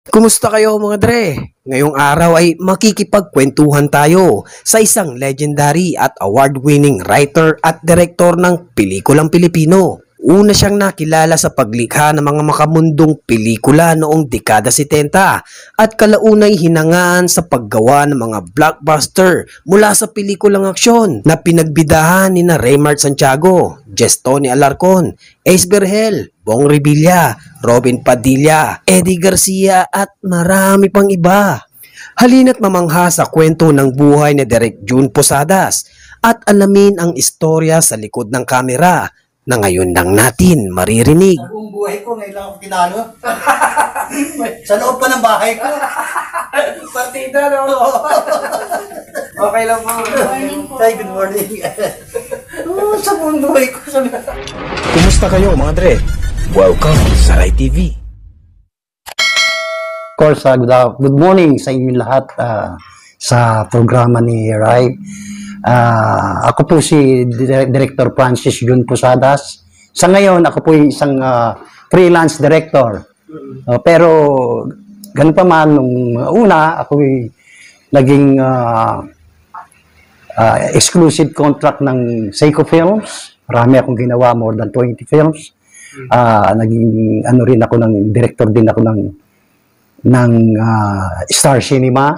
Kumusta kayo mga dre? Ngayong araw ay makikipagkwentuhan tayo sa isang legendary at award-winning writer at direktor ng pelikulang Pilipino. Una siyang nakilala sa paglikha ng mga makamundong pelikula noong dekada 70 at kalaunay hinangaan sa paggawa ng mga blockbuster mula sa pelikulang aksyon na pinagbidahan ni na Raymart Santiago, Gestoni Alarcon, Ace Berhel, Bong Revilla, Robin Padilla, Eddie Garcia at marami pang iba. Halina't mamangha sa kwento ng buhay ni Direk June Posadas at alamin ang istorya sa likod ng kamera na ngayon lang natin maririnig. Buong buhay ko, ngayon lang ako pinalo. Sa loob pa ng bahay ko. Partida, no? Okay lang po. Good morning po. Ay, good morning. Sa buong buhay ko. Kumusta kayo mga dre? Welcome sa Rai TV. Of course, good morning sa inyo lahat sa programa ni Rai. Ako po si Director Francis June Posadas. Sa ngayon, ako po isang freelance director. Pero ganun pa man, nung una, ako naging exclusive contract ng Seiko Films. Marami akong ginawa, more than 20 films. Naging ano rin ako director din ako ng Star Cinema,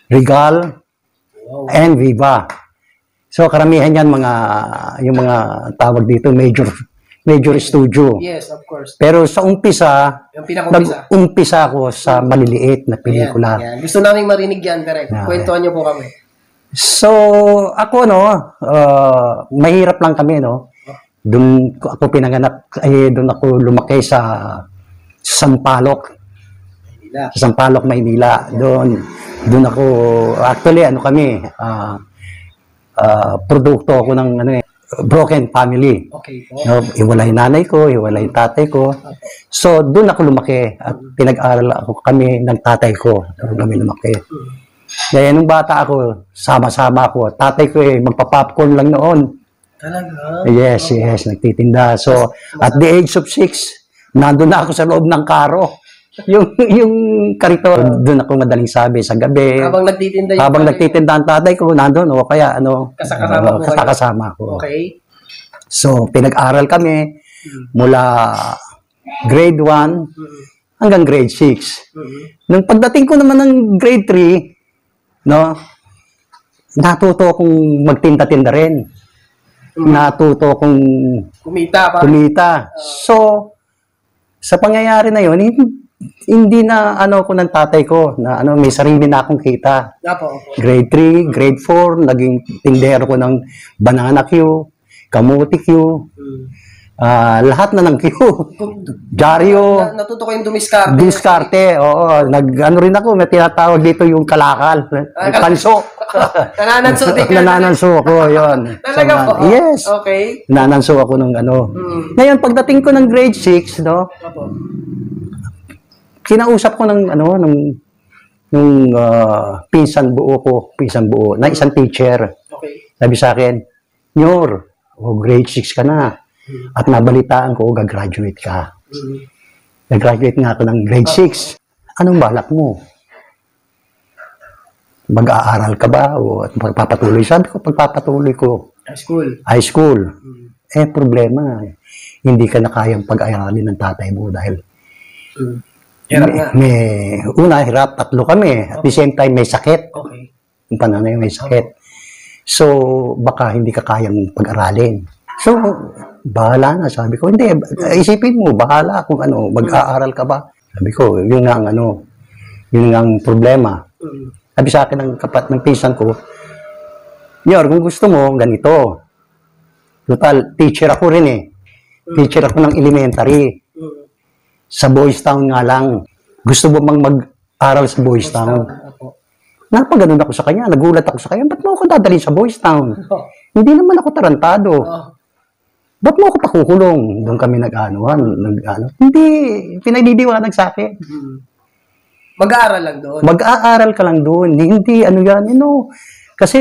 Regal, and Viva. So karamihan yan yung mga tawag dito major studio. Yes, of course. Pero sa umpisa, Yung pinaka-umpisa. nag-umpisa ako sa maliliit na pelikula. Yan. Gusto namin marinig yan, Direk. Kwentuhan niyo po kami. So ako mahirap lang kami Doon ako pinanganak, doon ako lumaki sa Sampaloc. Sa Sampaloc, Maynila. Doon ako, actually, produkto ako ng broken family. Okay po. Hiwalay nanay ko, hiwalay tatay ko. So, doon ako lumaki at pinag-aral kami ng tatay ko. Doon kami lumaki. Kaya nung bata ako, sama-sama ako. Tatay ko magpa-popcorn lang noon. Talaga? Yes, nagtitinda. So, at the age of 6, nandun na ako sa loob ng karo. Yung karito, doon ako madaling sabi sa gabi. Habang nagtitinda ang tatay ko, nandun, o kaya kasama ko. Okay. So, pinag-aral kami mula grade 1 hanggang grade 6. Nung pagdating ko naman ng grade 3, natuto akong magtinda-tinda rin. Natuto akong kumita. So, sa pangyayari na yun, hindi na ko ng tatay ko na may sarili na akong kita. Grade 3, grade 4, naging tindero ko ng banana Q, kamuti Q, lahat na ng Q. Jaryo. Natuto ko yung dumiskarte. Diskarte, oo. Rin ako, may tinatawag dito yung kalakal. Panso. Nananso din ka. Nananso ako, yun. Talaga po? Yes. Okay. Nananso ako ng Ngayon, pagdating ko ng grade 6, kinausap ko ng pinsan buo na isang teacher. Okay. Sabi sa akin, Nyor, grade 6 ka na. At nabalitaan ko, gagraduate ka. Nag-graduate nga ako ng grade 6. Anong balak mo? Mag-aaral ka ba? O magpapatuloy? Sabi ko, pagpapatuloy ko. High school. Problema. Hindi ka na kayang pag-aralin ng tatay mo dahil hirap. 3 kami. At the same time, may sakit. Okay. Yung pananay may sakit. So, baka hindi ka kayang pag-aralin. So, bahala na. Sabi ko, hindi. Isipin mo, bahala kung mag-aaral ka ba? Sabi ko, yun ang problema. Sabi sa akin ng pinsan ko, Nyor, kung gusto mo, ganito. Total, teacher ako rin Teacher ako ng elementary. Sa Boys Town nga lang. Gusto mo bang mag-aral sa Boys Town? Napaganon ako sa kanya. Nagulat ako sa kanya. Ba't mo ako dadalhin sa Boys Town? Hindi naman ako tarantado. Ba't mo ako pakukulong? Doon kami nag-anuhan. Hindi. Pinagdidiwanag sa akin. Mag-aaral lang doon? Mag-aaral ka lang doon. Hindi, Kasi,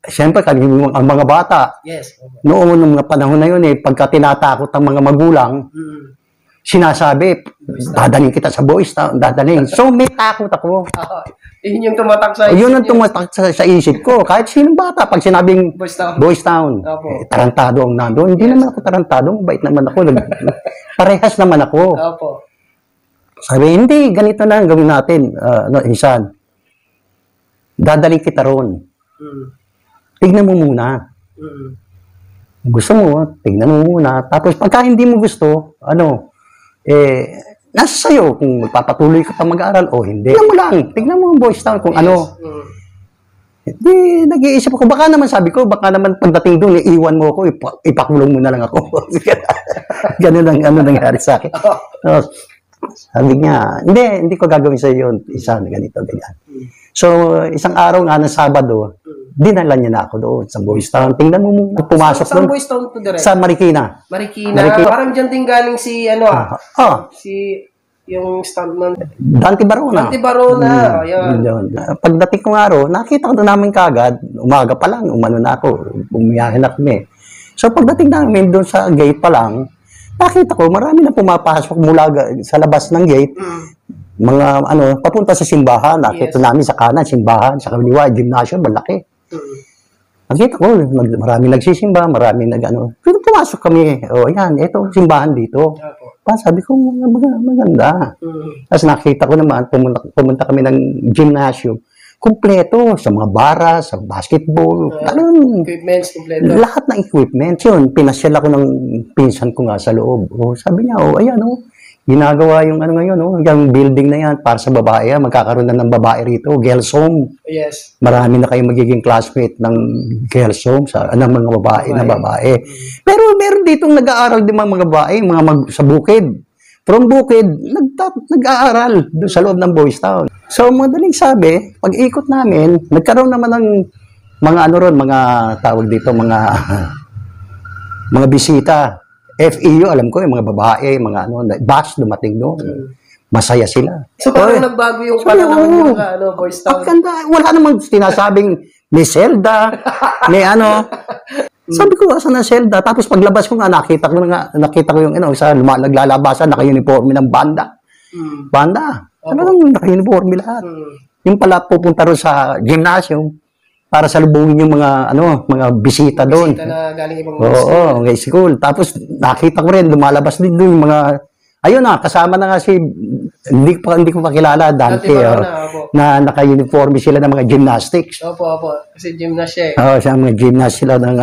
siyempre, ang mga bata. Yes. Noong mga panahon na yun, pagka tinatakot ang mga magulang, sinasabi, dadaling kita sa boys town, dadaling. So, may takot ako. Yun yung tumatak sa Yun ang tumatak sa isip ko. Kahit sinong bata, pag sinabing boys town, Opo. tarantado ang nandun. Hindi naman ako tarantado, mabait naman ako. Parehas naman ako. Opo. Sabi, hindi, ganito na ang gawin natin. Insan, dadaling kita ron. Tignan mo muna. Gusto mo, tignan mo muna. Tapos pagka hindi mo gusto, nasa sa'yo kung magpapatuloy ka pa mag-aaral o hindi. Tignan mo lang. Tignan mo ang boys town kung ano. Hindi, nag-iisip ako. Baka naman sabi ko, baka naman pagdating doon, iiwan mo ako, ipakulong mo na lang ako. Ganun ang nangyari sa akin. Sabi niya, hindi ko gagawin sa iyo isa na ganito, ganyan. So, isang araw nga ng Sabado, dinala niya na ako doon sa boys town. Tingnan mo muna, pumasok doon. Saan boys town to direct? Sa Marikina. Marikina. Parang dyan din galing si, si, yung stuntman. Dante Barona. Dante Barona. Ayan. Pagdating ko nga araw, nakita ko na namin kagad, umaga pa lang, umano na ako, umiyahin na kami. So, pagdating namin doon sa gate pa lang, nakita ko, marami na pumapasok mula sa labas ng gate, mga, papunta sa simbahan. Nakita namin sa kanan, simbahan, sa kaliwa, gymnasium, malaki. Nakita ko, marami nagsisimba, marami pumasok kami, yan, ito, simbahan dito. Sabi ko, maganda. Tapos nakita ko naman, pumunta kami ng gymnasium, kumpleto, sa mga bara, sa basketball, Equipments, kumpleto. lahat ng equipment. Yun, pinasyal ako ng pinsan ko nga sa loob. Sabi niya, ayan, ginagawa yung ngayon, yung building na yan, para sa babae, magkakaroon na ng babae rito, girls home. Yes. Marami na kayong magiging classmate ng girls home, ng mga babae na babae. Pero meron ditong nag-aaral din mga babae, sa bukid. From bukid, nag-aaral doon sa loob ng boys town. So, madaling sabi, pag ikot namin, nagkaroon naman ng mga mga tawag dito, mga bisita. FEU, alam ko, yung mga babae, mga bus dumating doon. Masaya sila. So, parang nagbago yung panahon ng mga boys town. Wala namang sinasabing may Zelda, may Sabi ko, asan na Zelda? Tapos paglabas ko nga, nakita ko yung sa naglalabasan, naka-uniforme ng banda. Banda. Talagang naka-uniforme lahat. Yung pala pupunta rin sa gymnasium para salubungin yung mga bisita doon. Bisita na galing ibang Oo, ngay school. Tapos nakita ko rin, lumalabas din doon yung mga, kasama na nga hindi ko pa kilala, Dante, na naka-uniforme sila ng mga gymnastics. Opo. Kasi gymnast siya eh. Oo, sa mga gymnast sila ng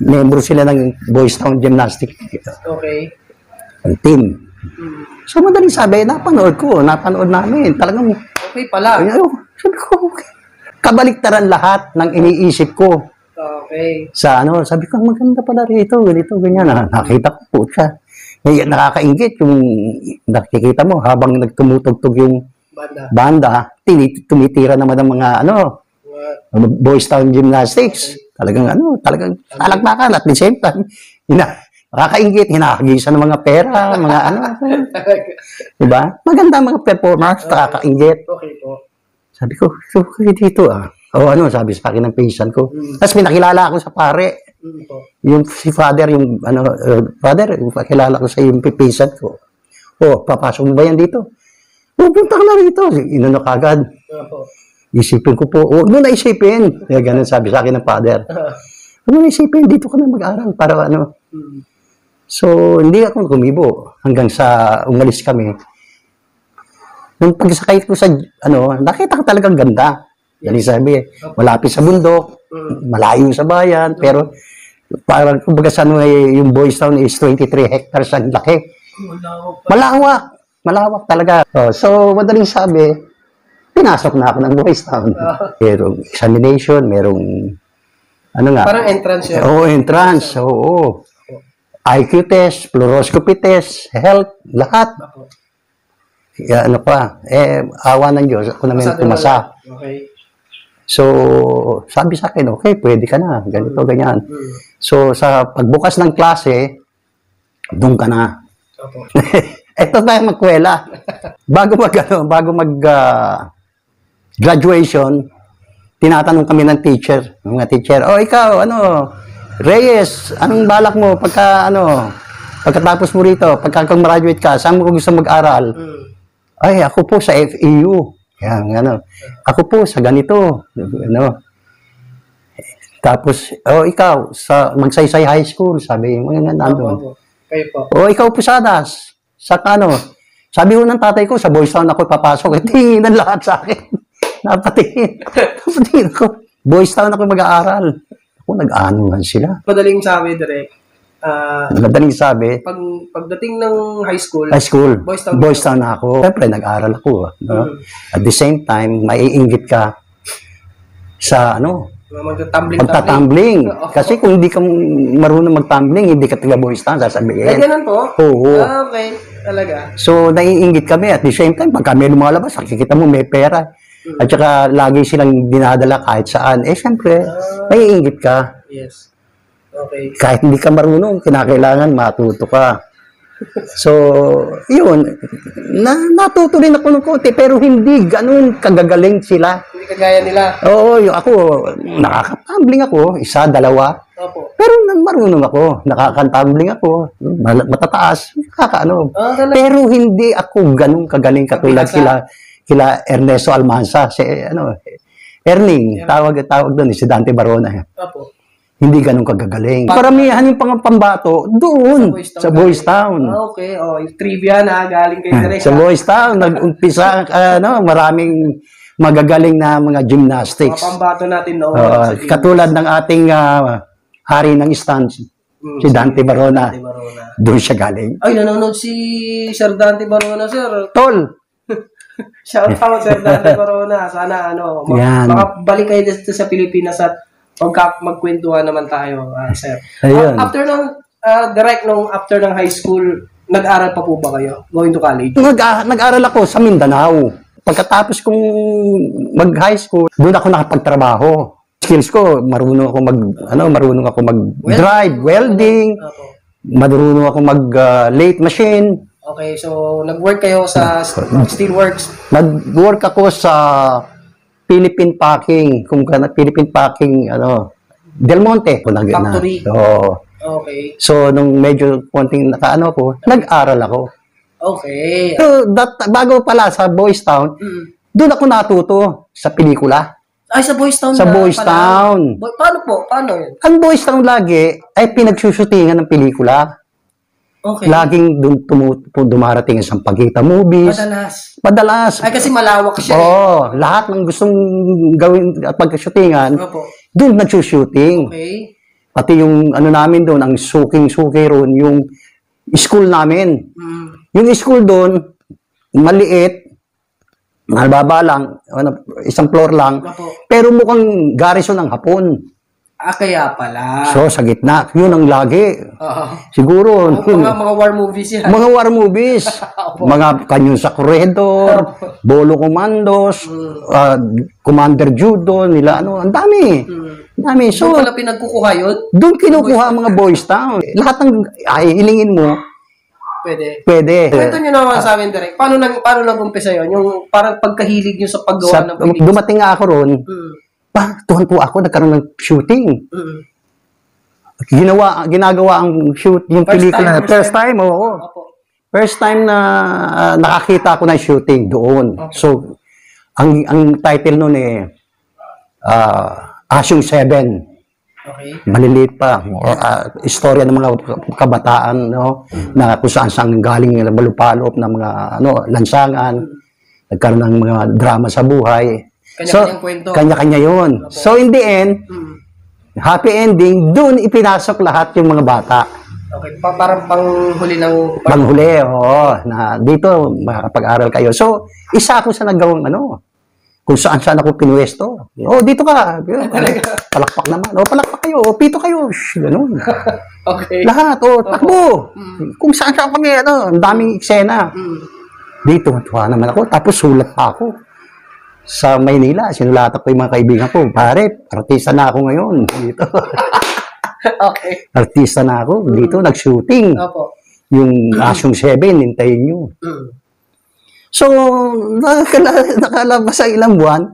membro sila ng Boys Town Gymnastics. Okay. Team. So, madaling sabi, napanood namin. Talagang, okay pala. Sabi ko, okay. Kabaliktaran lahat ng iniisip ko. Okay. Sabi ko, maganda pala rito, ganito, ganyan. Nakita ko po siya. Nakakaingit yung nakikita mo habang nagtumutugtog yung banda, tumitira naman ng mga Boys Town Gymnastics. Talagang talagbakan at the same time, nakakaingit, hinahagisa ng mga pera, mga diba? Maganda mga performance, nakakaingit. Okay po. Sabi ko, dito sabi sa akin ng patient ko. Tapos may nakilala ako sa pare. Yung si father, father, pakilala ko sa yung patient ko. Papasok mo ba yan dito? Pupunta ka na rito. Inano kagad. Isipin ko po, huwag mo na isipin. Ganun sabi sa akin ng father. Huwag mo na isipin, dito ka na mag-aral para So, hindi ako kumibo hanggang sa umalis kami. Nung pagsakay ko sa, nakita ko talagang ganda. Yan sabi, malapit sa bundok, malayo sa bayan, pero parang kumbaga yung Boys Town is 23 hectares ang laki. Malawak talaga. So, madaling sabi, pinasok na ako ng Boys Town. Merong examination, merong, parang entrance yun. Entrance, oo. IQ test, fluoroscopy test, health, lahat. Awa ng Diyos, ako naman pumasa. Okay. So, sabi sa akin, okay, pwede ka na, ganito, ganyan. So, sa pagbukas ng klase, doon ka na. Ito tayo magkwela. Bago mag graduation, tinatanong kami ng mga teacher, ikaw, Reyes, anong balak mo pagka, Pagkatapos mo rito, pagka graduate ka, saan mo gusto mag-aral? Ay, ako po sa FEU. Yan, ano. Ako po sa ganito. Ano. Tapos, ikaw, sa Magsaysay High School, sabi mo, nandun. Kayo po. Ikaw po sa ano. Sabi ko ng tatay ko, sa Boys Town ako papasok. Tingin ng lahat sa akin. Napatingin. Napatingin ako. Boys Town ako mag-aaral. Ako, nag-anuhan sila. Madaling sabi, direct. Madaling sabi, Pagdating ng high school, Boys Town na ako. Siyempre, nag-aaral ako. No? At the same time, maiinggit ka sa magtatumbling. Kasi kung hindi ka marunong magtumbling, hindi ka taga Boys Town, sasabihin. Ay, ganun po? Oo. Okay, talaga. So, naiinggit kami. At the same time, pag kami lumalabas, nakikita mo may pera. At saka, lagi silang dinadala kahit saan. Siyempre, naiinggit ka. Yes. Okay. Kahit hindi ka marunong, kinakailangan matuto ka. So, yun. Natuto rin ako ng konti, pero hindi ganun kagagaling sila. Hindi kagaya nila. Oo, ako, nakakatumbling ako, isa, dalawa. Opo. Pero marunong ako, nakakatumbling ako, matataas, pero hindi ako ganun kagaling katulad kila Ernesto Almanza, Erning, tawag doon, si Dante Barona. Opo. Hindi ganun kagagaling. Paramihan yung pambato doon, sa Boys Town. Okay, yung trivia na galing kay direct. Sa Boys Town, nag-umpisa, maraming magagaling na mga gymnastics. Mga pambato natin noon. Katulad ng ating hari ng stand, si Dante Barona. Doon siya galing. Ay, nanonood si Sir Dante Barona, sir. Tol! Shout out, Sir Dante Barona. Sana, makabalik kayo dito sa Pilipinas at magkwentuhan naman tayo, sir. Ayun. After ng, after ng high school, nag-aral pa po ba kayo? Going to college? Nag-aral ako sa Mindanao. Pagkatapos kong mag-high school, doon ako nakapagtrabaho. Skills ko, marunong ako mag-drive, welding, marunong ako mag-lathe machine. Okay, so nag-work kayo sa Steelworks? Nag-work ako sa Philippine Packing, Philippine Packing, Del Monte. Factory? Oo. Okay. So, nung medyo konting nag-aral ako. Okay. So, bago pala sa Boys Town, doon ako natuto sa pelikula. Ay, sa Boys Town Sa Boys Town. Paano po? Paano yun? Ang Boys Town lagi ay pinagsushootingan ng pelikula. Okay. Laging dumarating sa Sampaguita movies. Madalas. Ay, kasi malawak siya. Oo. Lahat ng gustong gawin at pagka-shootingan, doon nag-shooting. Okay. Pati yung namin doon, ang suking-suki ron, yung school namin. Yung school doon, maliit, malbaba lang, isang floor lang, pero mukhang garrison ng Hapon. Kaya pala. So, sa gitna. Yun ang lagi. Siguro. Mga war movies yan. Mga war movies. Mga Kanyon sa Corredor, Bolo Commandos, Commander Judo, nila ang dami. Dami. So, doon pala pinagkukuha yun? Doon kinukuha ang mga Boys Town. Lahat ng hilingin mo, Pwede. Kwento nyo naman sa amin, direct. Paano nag-umpisa yun? Yung parang pagkahilig nyo sa paggawa ng pelikula? Dumating nga ako ron, tuhan po ako, nagkaroon ng shooting. Ginagawa ang yung pelikula. First time, oo. First time na nakakita ako ng shooting doon. Okay. So, ang title nun Asyong 7. Okay. Maliliit pa. Istorya ng mga kabataan, na kung saan galing nila balupalop ng mga lansangan. Nagkaroon ng mga drama sa buhay. Kanya-kanyang kwento. Kanya-kanya yun. Okay. So, in the end, happy ending, doon ipinasok lahat yung mga bata. Okay, parang panghuli ng... Panghuli, oo. Na dito, makakapag-aral kayo. So, isa ako sa nagawang kung saan ako pinuwesto. Dito ka. Palakpak naman. Palakpak kayo. Pito kayo. Ganun. Okay. Lahat. Takbo. Kung saan kami, ang daming eksena. Dito, tuwa naman ako. Tapos sulat pa ako. Sa Maynila, sinulatan ko yung mga kaibigan ko. Pare, artista na ako ngayon. Dito. Okay. Artista na ako. Dito, nag-shooting. Opo. Yung Asyong 7, hintayin nyo. So, nakalabas sa ilang buwan,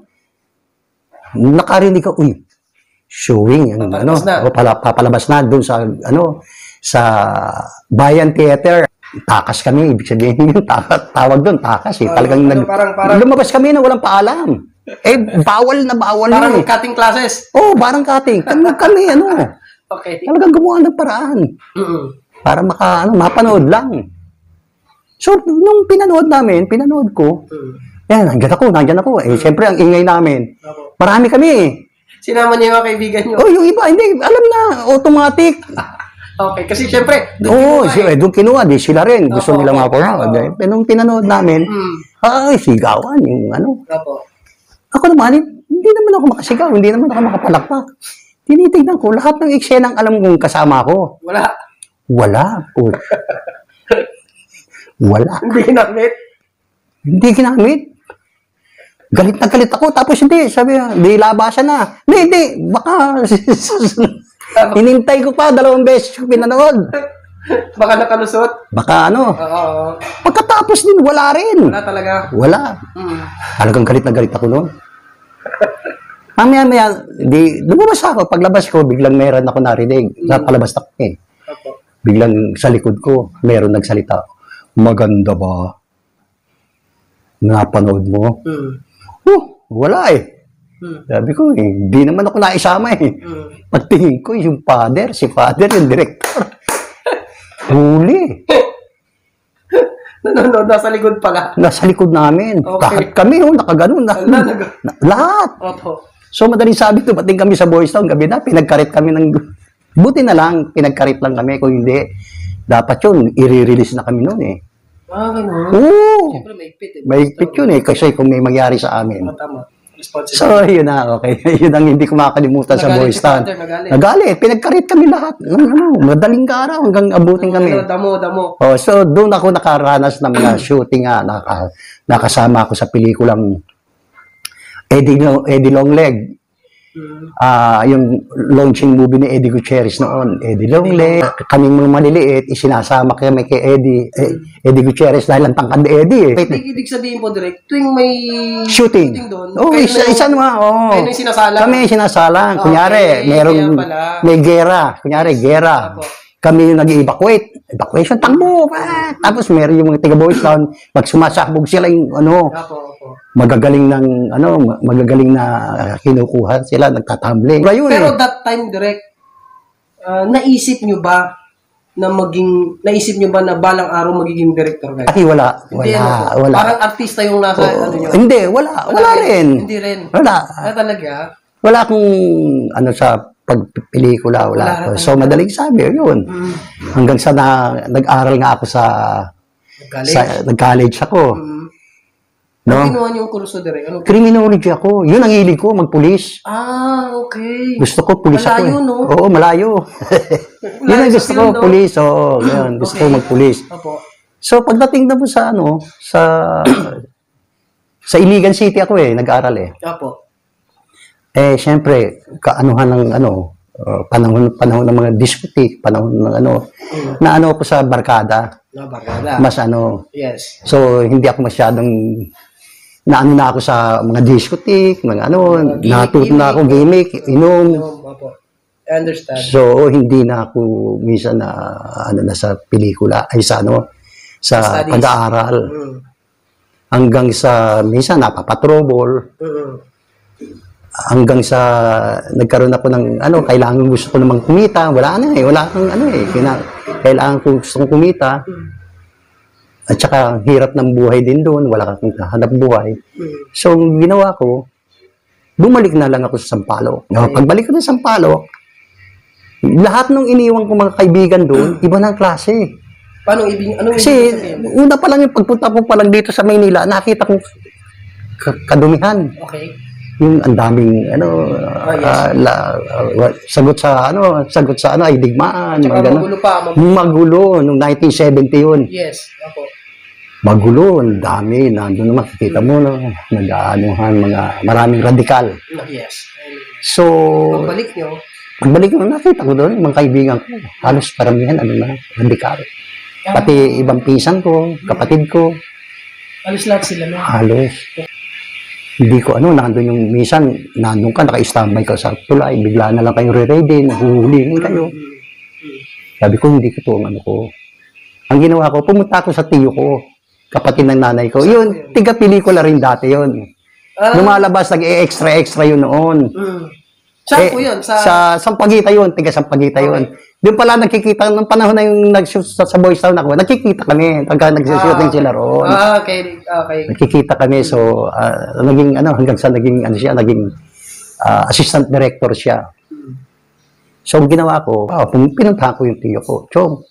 nakarinig ko, showing, papalabas na doon sa, sa Bayan Theater. Takas kami, ibig sabihin yun, tawag doon, takas eh. Talagang parang lumabas kami na walang paalam. Bawal na bawal parang yun eh. cutting classes. Oh, parang cutting. Kami, Okay. talagang gumawa ng paraan. Mm. Para mapanood lang. So, nung pinanood ko, nandiyan ako. Siyempre, ang ingay namin. Opo. Marami kami eh. Sinama niyo yung mga kaibigan niyo. Oh, yung iba, hindi, alam na, automatic. Okay, kasi syempre, Oo, kinuha eh. doon kinuha, di sila rin. Gusto Opo, nilang opo. mapanood. Pero nung pinanood namin, sigawan, yung Opo. Ako naman, hindi naman ako makasigaw, hindi naman ako makapalakpak. Tinitignan ko, lahat ng eksenang alam kong kasama ko. Wala. Wala. Wala. Hindi ginamit. Hindi ginamit. Galit na galit ako. Tapos hindi, sabi niya, di labasan na. Hindi, baka hinintay ko pa, 2 beses ko pinanood. Baka nakalusot. Baka Oo. pagkatapos din, wala rin. Wala talaga. Wala. Talagang galit na galit ako noon. Mamaya, lumabas ako. Paglabas ko, biglang meron ako narinig. Sa palabas na ko eh. Opo. Biglang sa likod ko, meron nagsalita. Maganda ba? Napanood mo? Wala eh. Sabi ko, hindi naman ako naisama eh. Pagtingin ko, yung si father, yung director. Huli. Nanonood, nasa likod pala. Nasa likod namin. Okay. Kahit kami, nakaganon. Lahat. Opo. So, madaling sabi, dumating kami sa Boys Town, gabi na, pinagkarit kami ng... Buti na lang, pinagkarit lang kami. Kung hindi, dapat yun, i-release na kami noon eh. Ganun. Oo! Siyempre, maigpit eh. Mahigpit yun eh, kasi kung may mangyari sa amin. Tama. Responsible. So, yun na, okay. Yun ang hindi ko makakalimutan sa Nagalit Boys si Town. father, nagalit. Nagalit. Pinagkarit kami lahat. Madaling araw hanggang abutin kami. Damo. Oh, so, doon ako nakaranas ng mga shooting nga. Nakasama ako sa pelikulang Eddie Longleg. Yung launching movie ni Eddie Gutierrez noon. Eddie Longleg. Kaming mga maliliit, isinasama kami kay Eddie Gutierrez dahil ang tangkad ni Eddie. Ibig sabihin po, direct, tuwing may Shooting. doon, Oh, isa naman. Oh. kayo na yung sinasalang. Kami yung sinasalang. Kunyari, kaya pala. may gera. Kunyari, gera. Apo. Kami yung nag-evacuate. Evacuation, takbo. Tapos meron yung mga taga-Boys Town. Pag sumasabog sila yung Opo. magagaling na kinukuha sila, nagtatumbling. Pero that time, direct, naisip nyo ba na balang araw magiging director kayo? Ay, wala. Hindi, Wala. Parang artista yung nasa nyo. Hindi, wala rin. Hindi rin. Wala. Talaga? Wala akong sa pagpelikula, wala. So, madaling sabi, yun. Hanggang sa nag-aral nga ako nag-college ako. No? Ano ginawa niyo yung kurso, direct? Criminology ako. Yun ang hilig ko, magpulis. Okay. Gusto ko, pulis ako. Malayo, no? Oo, malayo. Yun ang gusto ko, pulis. Oo, yun. Gusto ko magpulis. Opo. So, pagdating na po sa Iligan City ako nag-aral Opo. Siyempre, kaanuhan ng panahon ng mga diskotik, panahon ng na ako sa barkada. Barkada. Mas Yes. So, hindi ako masyadong na ako sa mga diskotik, mga natuto na ako gimmick, inom. Opo. I understand. So, hindi na ako minsan sa pelikula, ay sa Studies. pag-aaral. Hanggang sa, minsan napapatrobol. Hanggang sa, nagkaroon ako ng, kailangan gusto ko namang kumita. Wala kang kailangan ko gusto kong kumita. At saka, hirap ng buhay din doon. Wala kang hanap buhay. So, ginawa ko, bumalik na lang ako sa Sampaloc. Pagbalik ko ng Sampaloc, lahat ng iniwan ko mga kaibigan doon, iba ng klase. Paano ibig? Kasi, una pa lang yung pagpunta ko pa lang dito sa Maynila, nakita kong kadumihan. Okay. Yung ang daming, Yes. sagot sa ay digmaan. Tsaka magulo pa. Magulo, nung 1970 yun. Yes. Opo. Magulo, ang dami. Nandun naman, makikita mo, maraming radikal. Yes. So, Pagbalik nyo, nakita ko doon, mga kaibigan ko, halos paramihan, radikal. Pati ibang pinsan ko, kapatid ko. halos lahat sila na. Halos. Hindi ko nandun yung minsan, nandun ka, naka-standby ka sa tulay, bigla na lang kayong re-ready, nahuhulingin kayo. Sabi ko, hindi ko to ang ano ko. Ang ginawa ko, pumunta ako sa tiyo ko, kapatid ng nanay ko. Yun, tiga-pelikula rin dati yun. Lumalabas, nag-extra yun noon. Saan po yun? Sa Sampaguita yun, tiga Sampaguita yun. Doon pala nakikita, nung panahon na yung nag-shoot sa Boys Town ako, nakikita kami, pagka nag-shooting sila roon. Okay. Nakikita kami, so, naging, hanggang sa naging, naging assistant director siya. So, ang ginawa ko, pinuntahan ko yung tiyo ko, Chong,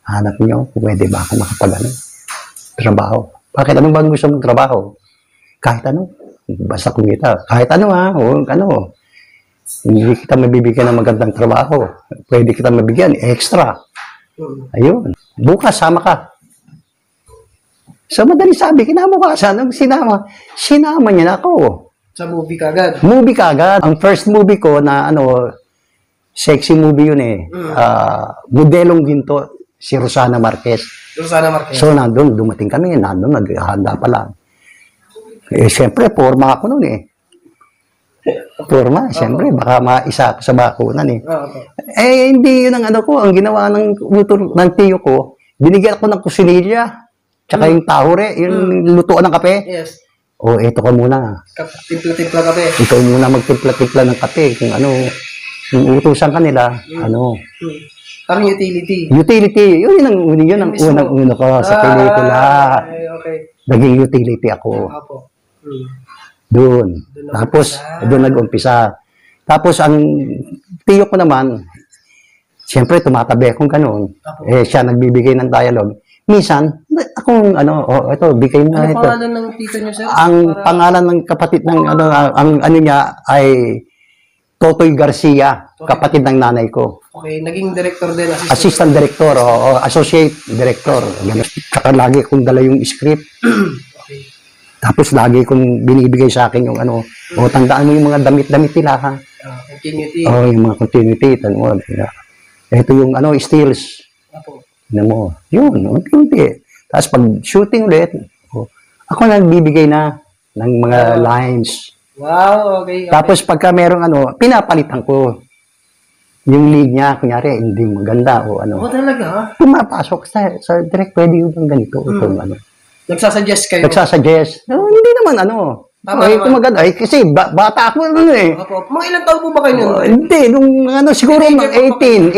hanap niyo, pwede ba ako trabaho? Bakit? Anong bang gusto mong trabaho? Kahit ano. Basta kumita. Kahit ano hindi kita mabibigyan ng magandang trabaho. Pwede kita mabigyan, extra. Ayun. Bukas, sama ka. So, madali sabi, kinabukasan, sinama niya na ako. Sa movie kagad? Movie kagad. Ang first movie ko na, sexy movie yun eh. Modelong ginto, si Rosana Marquez. So, dumating kami, naghahanda pa lang. Siyempre, forma ako noon eh. Forma, siyempre, baka maisa ako sa bakunan eh. Hindi yun ang ang ginawa ng tiyo ko, binigyan ako ng kusinilya, tsaka yung tahure, yung lutuan ng kape. Yes. Eto ka muna. Timpla-timpla kape. Ikaw muna magtimpla-timpla ng kape, kung yung utusan kanila, Parang utility. Yun ang unang-una ko sa pelikula. Okay. Naging utility ako. Doon. Tapos, doon nag-umpisa. Tapos, ang tiyo ko naman, siyempre, tumatabi akong ganun. Siya nagbibigay ng dialogue. Minsan, ito, bigay mo na ito. Ano pangalan ng tito niyo, sir? Ang pangalan ng kapatid ng, ang niya ay Totoy Garcia, kapatid ng nanay ko. Okay, naging director din. Assistant director, o associate director. Ganun. Tsaka lagi kong dala yung script. Okay. Tapos lagi kong binibigay sa akin yung tandaan mo yung mga damit-damit nila, ha? Continuity. Yung mga continuity. Ito yung stills. Yun, unti-unti. Tapos pag shooting ulit, ako nagbibigay na ng mga lines. Wow, okay. Tapos pagka merong pinapalitan ko yung lead niya, kunyari, hindi maganda o talaga? Pumapasok sa direct, pwede yung ganito. Nagsasuggest kayo? Nagsasuggest. Hindi naman kung maganda. Kasi bata ako eh. Mga ilang taon po ba kayo nun? Hindi, nung siguro 18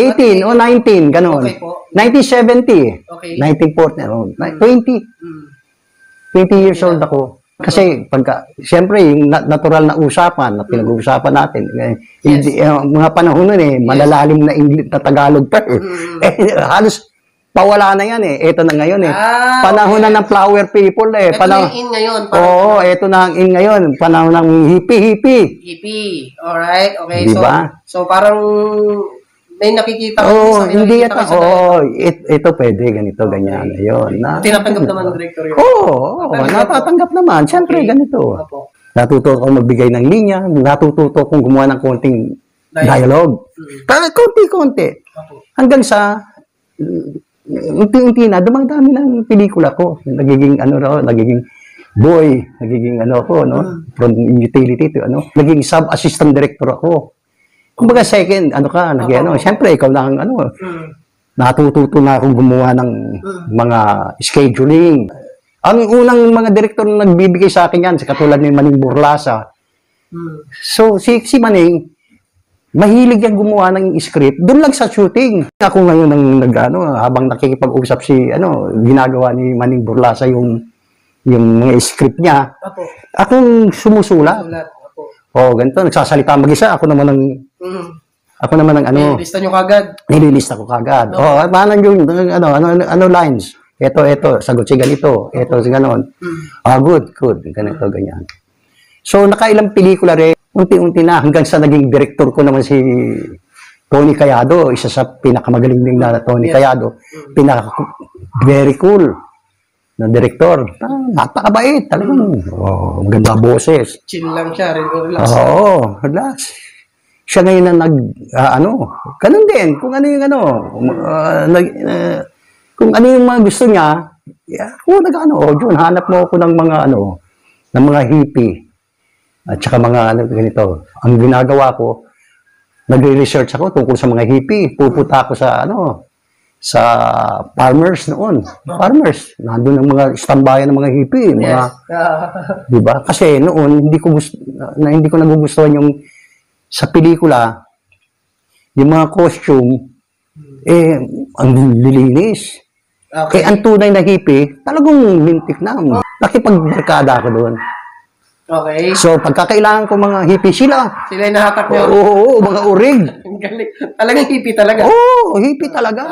o 19, gano'n. Okay po. 1970. Okay. 1940, 20 years old ako. Kasi siyempre, yung natural na usapan na pinag-uusapan natin, mga panahon nun malalalim na English na Tagalog pa halos pawala na yan Ito na ngayon panahon na ng flower people Ito na in ngayon. Ito na ang in ngayon. Panahon ng hippie. Hippie. Alright, okay. Diba? So parang may nakikita ko hindi ito. Ito pwede, ganito, ganyan. Ayun. Tinatanggap naman ng director yun. Natatanggap naman. Siyempre, ganito. Natuto akong magbigay ng linya. Natututo akong gumawa ng konting dialogue. Pero konti-konti. Hanggang sa unti-unti na, dumadami ng pelikula ko. Nagiging nagiging boy, nagiging from utility to naging sub-assistant director ako. Kumbaga second, siyempre, ikaw na ang natututo na akong gumawa ng mga scheduling. Ang unang mga direktor na nagbibigay sa akin yan, katulad ni Maning Burlasa. So, si Maning, mahilig yan gumawa ng script, doon lang sa shooting. Ako ngayon habang nakikipag-usap ginagawa ni Maning Burlasa yung mga script niya, akong sumusulat. Ganito, nagsasalita mag-isa, ako naman ang Nililista nyo kagad? Nililista ko kagad. Paano yung, lines? Ito, sagot si ganito. Ito, si ganon. Good. Ganito, ganyan. So, nakailang pelikula rin, unti-unti na, hanggang sa naging director ko naman si Tony Cayado, isa sa pinakamagaling din na Tony Cayado. Very cool na director. Napakabait. Talagang, maganda boses. Chill lang siya. Relax. Relax. Siya ngayon na ganun din. Kung ano yung kung ano yung mga gusto niya, John, hanap mo ako ng mga hippie. At saka mga ganito. Ang ginagawa ko, nagre-research ako tungkol sa mga hippie. Pupunta ako sa sa farmers noon. Farmers, nandun ang mga istambayan ng mga hippie, mga Yes. 'di ba? Kasi noon hindi ko nagugustuhan yung sa pelikula yung mga costume ang lilinis. Okay. Ang tunay na hippie, talagang lintik na. Nakipagbarkada ako doon. Okay. So, pagkakailangan ko mga hippie sila. Sila yung nahatak niyo. Oo, mga urig. Ang galing. Talagang hippie talaga. Oo, hippie talaga.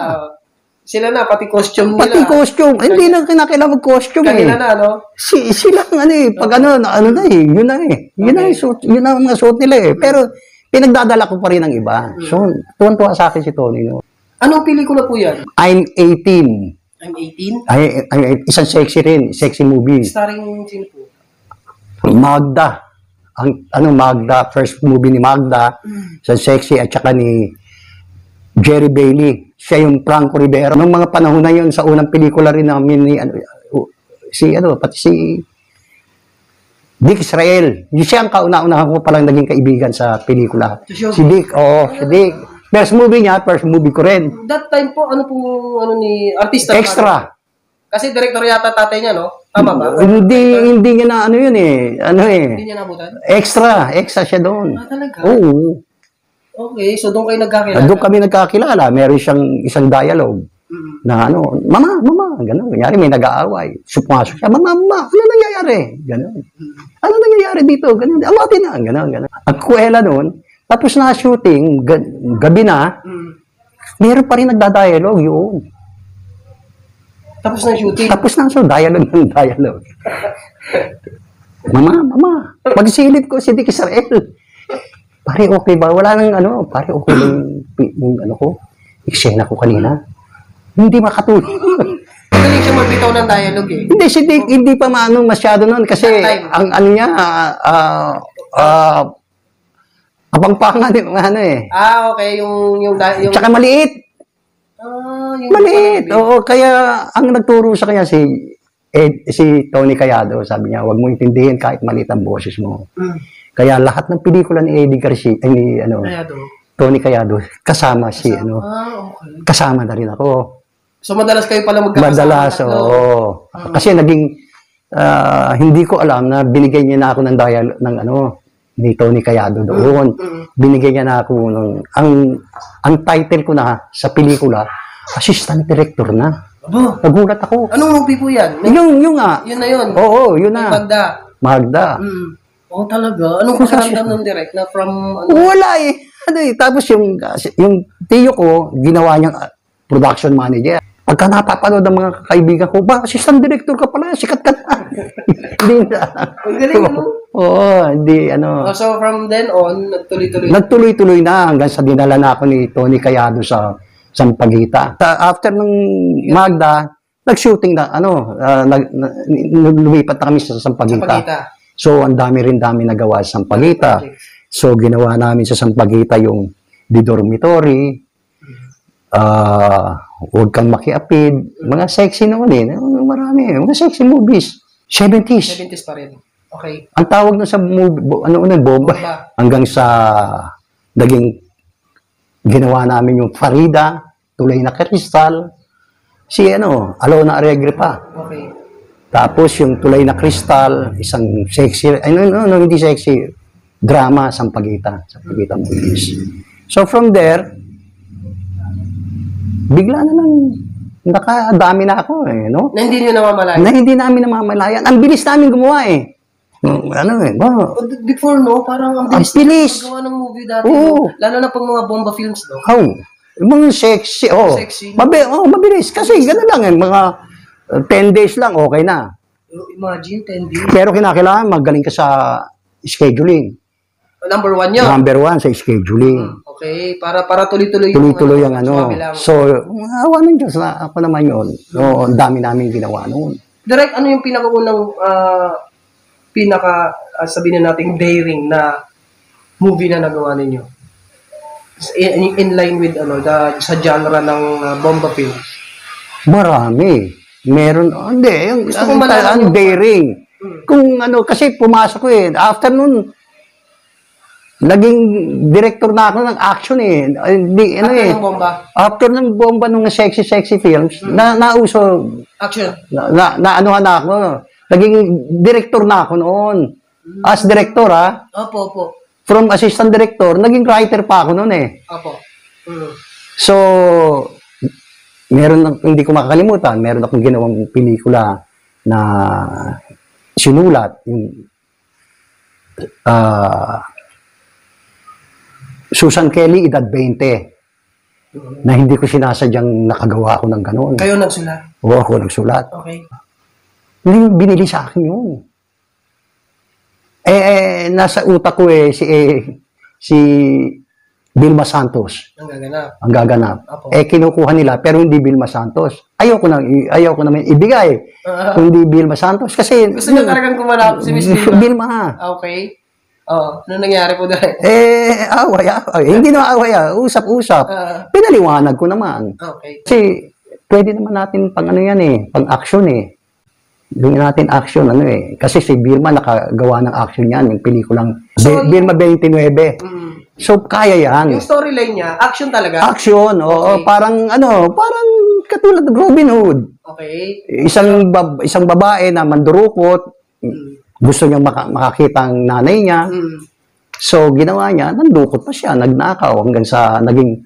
Sila na, pati costume nila. Pati costume. Hindi na kinakailangan mag-costume Kanila na, no? Sila pag yun na Yun na yung suit, yun na ang mga suot nila Pero, pinagdadala ko pa rin ng iba. So, tuwan-tuwa sa akin si Tony. No? Anong pelikula po yan? I'm 18. I'm 18? Isang sexy rin. Sexy movie. Starring sino po? Magda. Magda. First movie ni Magda. Sa sexy at saka ni Jerry Bailey. Siya yung Franco Rivera. Noong mga panahon na yun, sa unang pelikula rin namin ni pati si Dick Israel. Siya ang kauna-unahan ko palang naging kaibigan sa pelikula. Si Dick, si Dick. First movie ko rin. That time po, ni artista? Extra. Kasi director yata tatay niya, no? Tama ba? Hindi niya na yun Hindi niya nabutan? Extra siya doon. Talaga? Oo. Okay, so doon kayo nagkakilala? Doon kami nagkakilala. Meron siyang isang dialogue na mama, gano'n. Kunyari may nag-aaway. Pumasok siya, mama, ano nangyayari? Gano'n. Ano nangyayari dito? Gano'n. Amati na, gano'n. Ang kuwela noon, tapos na shooting, gabi na, meron pa rin nagda-dialogue yun. Tapos na shooting? Tapos na, so dialogue. Mama, pagsilip ko si Dick Israel. Pare, okay ba? Wala nang pare, okay lang yung ko, eksena ko kanina. Hindi makatulog. Magaling siya magbitaw ng dialogue Hindi, si Dick, hindi pa masyado noon kasi ang niya, abang-pangan okay, yung Tsaka maliit. yung Maliit. Oo, kaya ang nagturo sa kanya si Tony Cayado, sabi niya, huwag mo intindihin kahit maliit ang boses mo. Kaya lahat ng pelikula ni Eddie Garcia, Tony Cayado, kasama okay. Kasama na rin ako. So madalas kayo pala magkakasama? Madalas, oo. Kasi naging, hindi ko alam na binigay niya na ako ng dialogue ni Tony Cayado doon. Binigay niya na ako ang title ko na sa pelikula, assistant director na. Nagulat ako. Anong movie po yan? Yung nga. Yun na yun? Oo, yun na. Magda. Oo, talaga. Anong pakiramdam ng direct na from... Wala Tapos yung tiyo ko, ginawa niyang production manager. Pagka napapanood ng mga kaibigan ko, assistant director ka pala, sikat ka na. Hindi na. Ang galing, Oo, hindi, So, from then on, nagtuloy-tuloy? Nagtuloy-tuloy na hanggang sa dinala na ako ni Tony Cayado sa Sampaguita. After ng Magda, nag-shooting na, lumipat na kami sa Sampaguita. So, ang dami nagawa sa Sampaguita. So, ginawa namin sa Sampaguita yung The Dormitory, Huwag Kang Makiapid, mga sexy noon marami, mga sexy movies. 70s. 70s pa rin. Okay. Ang tawag nun sa movie, bomba. Hanggang sa naging ginawa namin yung Farida, Tulay na Kristal, si Alona Alegre pa. Okay. Tapos yung Tulay na Kristal, isang sexy, hindi sexy, drama, Sampaguita movies. So from there, bigla na lang, nakadami na ako Na hindi nyo namamalayan? Na hindi namin namamalayan. Ang bilis namin gumawa Before, parang ang bilis gawa ng movie dati. Lalo na pag mga bomba films, Yung mga sexy, Sexy. Mabilis. Kasi gano'n lang, mga 10 days lang, okay na. Imagine, 10 days. Pero kinakailangan magaling ka sa scheduling. Number 1 yun? Number 1 sa scheduling. Okay, para tuloy-tuloy Tuloy-tuloy yung So, awa ng Diyos na ako naman yun. Ang dami namin ginawa noon. Direct, ano yung pinakaunang, sabihin na natin, daring na movie na nagawa ninyo? In line with, sa genre ng bomba film? Marami. Meron, hindi. Gusto kong malaman ang daring. Kung kasi pumasok ko after nun, Naging director na ako ng action eh. Hindi, ano eh. Ng bomba. After ng bomba nung sexy films, nauso, Action. anuhan na ako. Naging director na ako noon. As director Opo. from assistant director, naging writer pa ako noon eh. Opo. So, hindi ko makakalimutan, meron akong ginawang pelikula na sinulat, yung Susan Kelly, edad 20, na hindi ko sinasadyang nakagawa ako ng gano'n. Kayo nagsulat? Oo, ako nagsulat. Okay. Hindi binili sa akin yun. Nasa utak ko si Vilma Santos. Ang Ang gaganap. Apo. Kinukuha nila, pero hindi Vilma Santos. Ayaw ko naman ibigay. Kung hindi Vilma Santos. Kasi, gusto nyo talagang kumanap si Miss Vilma? Vilma. Okay. Ano nangyari po dahil? Away. Hindi na away. Usap-usap. Pinaliwanag ko naman. Okay. Kasi, pwede naman natin pang ano yan pang action Yung natin action, Kasi si Vilma nakagawa ng action yan, yung pelikulang Vilma 29. So, kaya yan. Yung storyline niya, action talaga? Action, oo. Okay. Parang katulad ng Robin Hood. Okay. Isang babae na mandurukot, gusto niyang makakita ang nanay niya. So, ginawa niya, nandukot pa siya, nagnakaw hanggang sa naging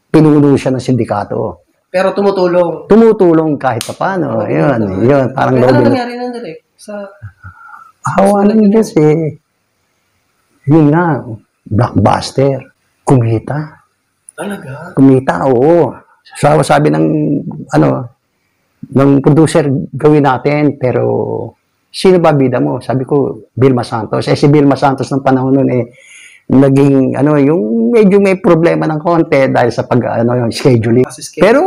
pinuno siya ng sindikato. Pero tumutulong. Tumutulong kahit pa paano. Yun. Parang Ano Robin Hood. nangyari nun direct? Awa ng Diyos Yun na, blockbuster. Kumita. Talaga? Kumita, oo. Sabi ng producer, gawin natin, pero sino ba bida mo? Sabi ko, Vilma Santos. Si Vilma Santos ng panahon nun naging, yung medyo may problema ng konti dahil sa yung scheduling. Pero,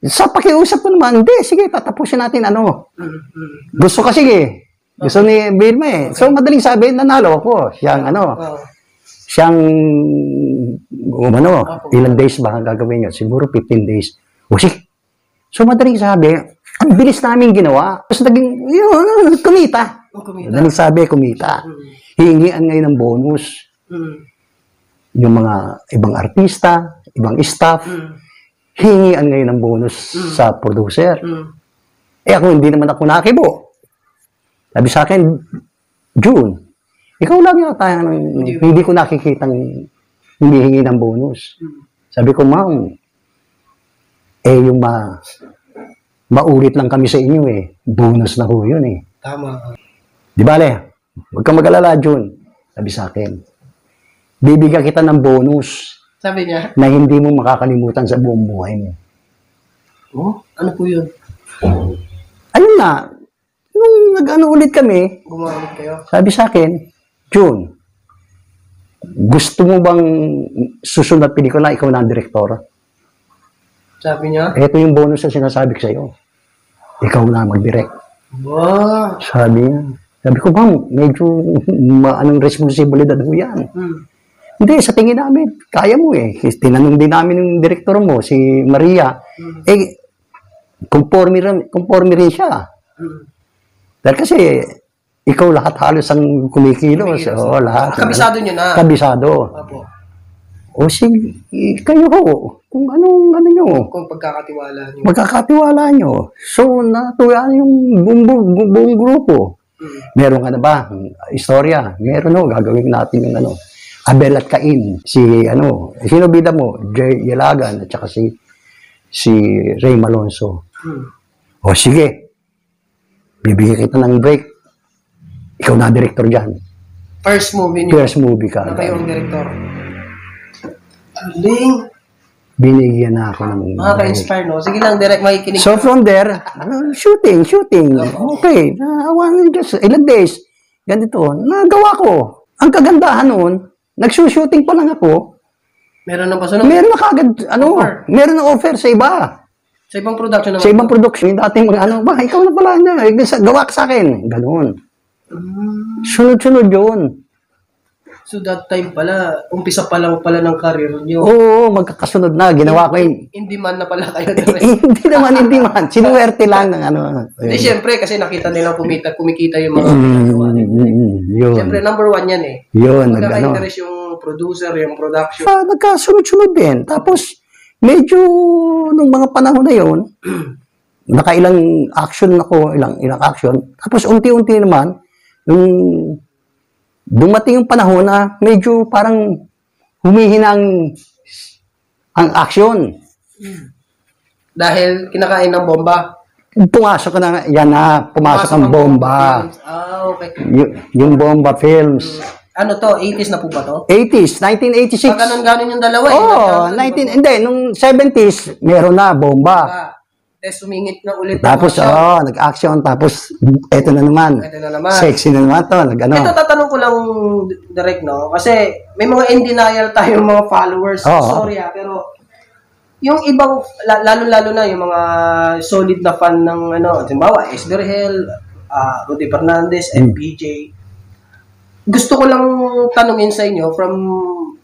sa pakiusap ko naman, hindi, sige, tatapusin natin, Gusto kasi, gusto ni Vilma So, madaling sabi, nanalo ako. Siyang, ilang days ba ang gagawin niya? Siguro 15 days. Sige. So, madaling sabi, ang bilis namin ginawa. Tapos naging, kumita. Madaling sabi, kumita. Hihingian ngayon ng bonus. Yung mga ibang artista, ibang staff, hihingian ngayon ng bonus sa producer. Ako, hindi naman ako nakibo. Sabi sa akin, June, ikaw lang yata, hindi ko nakikitang humihingi ng bonus. Sabi ko, ma'am, yung maulit lang kami sa inyo bonus na ho yun Tama. Di bale, huwag kang mag-alala, June. Sabi sa akin, bibigyan kita ng bonus. Sabi niya? Na hindi mo makakalimutan sa buong buhay mo. Ano po yun? Ayun na, nung ulit kami, Gumamit kayo? sabi sa akin, June, gusto mo bang susunod pelikula, ikaw na ang direktor? Sabi niya? Ito yung bonus na sinasabi ko sa'yo. Ikaw na mag-direct. Wow! Sabi niya. Sabi ko, ma'am, medyo anong responsibilidad mo yan? Hindi, sa tingin namin, kaya mo Tinanong din namin yung direktor mo, si Maria. Conforme rin siya. Dahil kasi, ikaw lahat halos ang kumikilos. Oo, lahat. Kabisado niyo na? Kabisado. Apo. O sige, kayo kung anong Kung pagkakatiwala niyo. magkakatiwala nyo. So, natuwa yung buong grupo. Meron ka na ba? Istorya. Meron gagawin natin yung Abel at Cain. Sino bida mo? Jay Yalagan at saka si Ray Malonzo. O sige, bibigyan kita ng break. Ikaw na director dyan. First movie niyo? First movie ka. Na kayo ang director? Galing! Binigyan na ako ng Makaka-inspire, no? Sige lang, direct makikinig. So from there, shooting. Okay, just ilang days, ganito, nagawa ko. Ang kagandahan noon, nagsushooting pa lang ako, Meron na pasunod? meron na kagad, Offer. meron na offer sa iba. Sa ibang production naman? Sa ibang production, yung dating mga ikaw na pala gawa ka sa akin. Ganoon. Sunod-sunod yun. So that time pala, umpisa pa lang pala ng career nyo. Oo, magkakasunod na. Ginawa ko yung... In demand na pala kayo direct. hindi man. Sinuwerte lang ng ano. Hindi, syempre, kasi nakita nilang kumikita yung mga ginagawa nila. Yun. Syempre, number one yan eh. Yun. Magkaka-interest yung producer, yung production. Nagkasunod-sunod din. Tapos, medyo nung mga panahon na yun, nakailang action ako, ilang action. Tapos, unti-unti naman, nung dumating yung panahon na medyo parang humihina ang action. Dahil kinakain ng bomba. Pumasok na, yan na, pumasok ang bomba. Okay. Yung bomba films. Ano to? 80s na po ba to? 80s, 1986. Ganon yung dalawa eh. Oo, hindi, nung 70s, meron na bomba. Sumingit na ulit. Tapos, nag-action, tapos, eto na naman. Sexy na naman to, Ito, tatanong ko lang direct, no? Kasi, may mga in denial tayo, mga followers. Sorry pero, yung ibang, lalo-lalo na, yung mga solid na fan ng, halimbawa, Esberhel, Rudy Fernandez, MPJ. Gusto ko lang tanungin sa inyo, from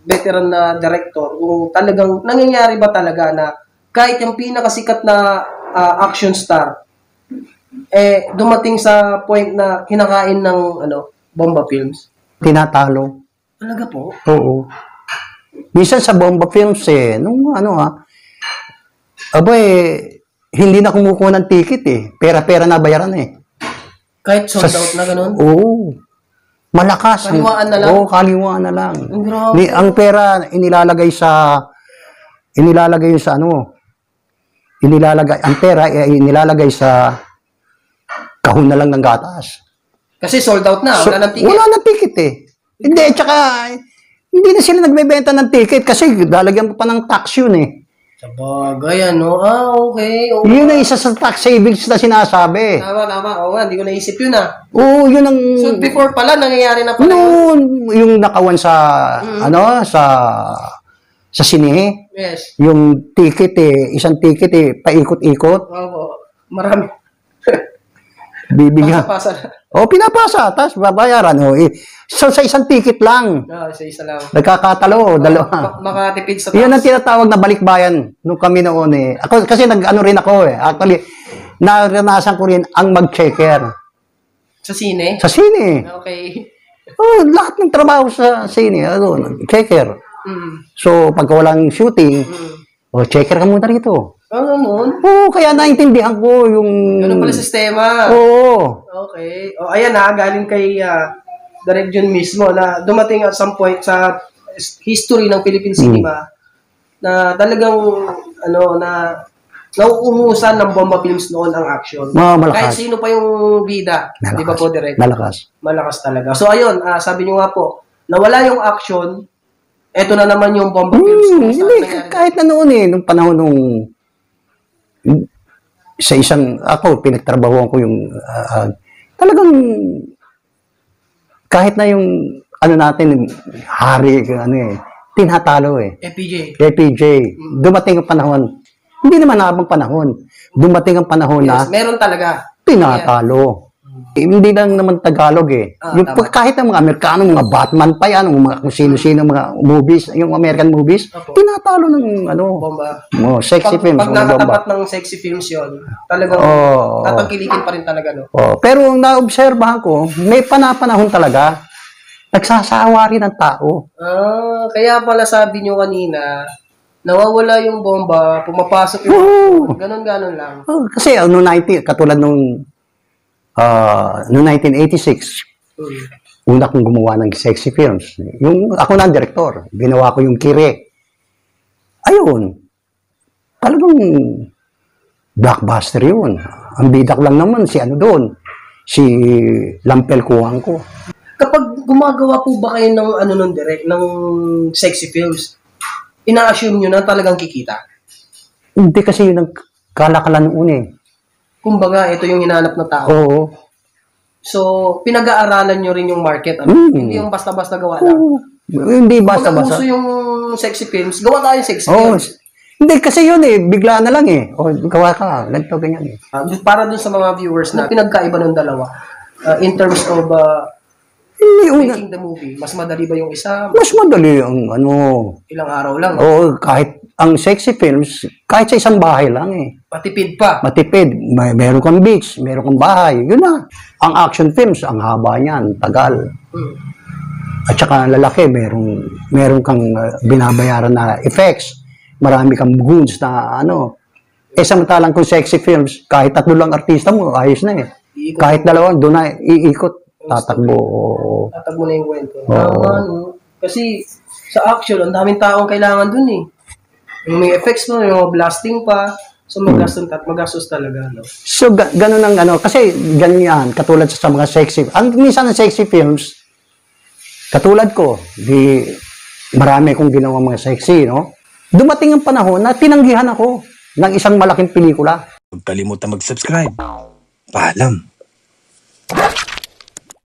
veteran na director, kung talagang, nangyayari ba talaga na, kahit yung pinakasikat na action star, dumating sa point na kinakain ng bomba films? Tinatalo. Talaga po? Oo. Minsan sa bomba films nung hindi na kumukuha ng ticket Pera-pera na bayaran Kahit sold out na ganun? Oo. Malakas. Kaliwaan na lang? Oo, kaliwaan na lang. Grabe. Ang pera inilalagay inilalagay sa kahon na lang ng gatas. Kasi sold out na, wala ng ticket. Wala ng ticket Hindi, tsaka hindi na sila nagbebenta ng ticket kasi lalagyan pa ng tax yun Sabagay, okay. Yun ang isa sa tax savings na sinasabi. Tama. Oo nga, hindi ko naisip yun Oo, yun ang... So before pala, nangyayari na pala noon, yung nakawan sa, sa sine. Yes. Yung ticket isang ticket paikot-ikot. Oo, marami. Bibigyan. Pasa-pasa na. Pinapasa, tapos babayaran. So, sa isang ticket lang. Sa isa lang. Nagkakatalo, dalawa. Makatipid sa tax. Yan ang tinatawag na balikbayan nung kami noon Ako, kasi rin ako Actually, naranasan ko rin ang mag-checker. Sa sine? Sa sine. Okay. Lahat ng trabaho sa sine, checker. So, pagka walang shooting, checker ka muna rito. Noon? Oo, kaya naintindihan ko yung... Ganun pala sistema. Oo. Okay. Ayan galing kay Direk Jun mismo na dumating at some point sa history ng Philippine cinema na talagang na nauungusan ng bomba films noon ang action. Malakas. Kahit sino pa yung bida, di ba po, Direk? Malakas talaga. So ayun, sabi nyo nga po, nawala yung action, eto na naman yung bomba films. Hindi, kahit na noon nung panahon nung sa pinagtrabahuan ko yung talagang kahit na yung natin hari tinatalo FPJ. Dumating ang panahon, hindi naman habang panahon, dumating ang panahon na meron talaga tinatalo. Hindi lang naman Tagalog kahit ang mga Amerikano, mga Batman pa yan, mga kung sino-sino mga movies, yung American movies, tinatalo ng bomba. Sexy films. Pag nakatapat ng sexy films yun, talagang tatangkilikin pa rin talaga, Pero naobserbahan ko, may panahon talaga, nagsasawa rin ang tao. Kaya pala sabi nyo kanina, nawawala yung bomba, pumapasok yung ganon lang. Kasi katulad nung 1986, una kong gumawa ng sexy films. Ako na ang direktor. Ginawa ko yung Kire. Ayun. Talagang blockbuster yun. Ang bidak lang naman si si Lampel Kuwangko. Kapag gumagawa po ba kayo ng ng sexy films, ina-assume nyo na talagang kikita? Hindi kasi yun ang kalakalan noon Kumbaga, ito yung hinahanap na tao. Oo. So, pinag-aaralan nyo rin yung market. Hindi yung basta-basta gawa lang. Hindi basta-basta. Kung uso yung sexy films, gawa tayo sexy films. Hindi, kasi yun bigla na lang gawa ka, ganito, ganyan Para dun sa mga viewers na pinagkaiba ng dalawa, in terms of Hindi, making the movie? Mas madali ba yung isa? mas madali ang ano. Ilang araw lang? Oo, kahit ang sexy films, kahit sa isang bahay lang eh. Matipid pa. Matipid. Meron kang beach, meron kang bahay. Yun na. Ang action films, ang haba niyan, tagal. Hmm. At saka lalaki, meron kang binabayaran na effects. Marami kang goods na ano. Samantalang kung sexy films, kahit 3 lang artista mo, ayos na eh. Iikot. Kahit 2, doon na iikot, tatakbo. Tatagbo na yung kwento. Oo. Tama, no? Kasi sa action, ang daming taong kailangan dun eh. Yung may effects mo, yung blasting pa. So magastos talaga, no? So, ganun ang ano, kasi ganyan, katulad sa mga sexy, minsan ang sexy films, katulad ko, marami kong ginawa mga sexy, no? Dumating ang panahon na tinanggihan ako ng isang malaking pelikula. Huwag kalimutan mag-subscribe. Paalam.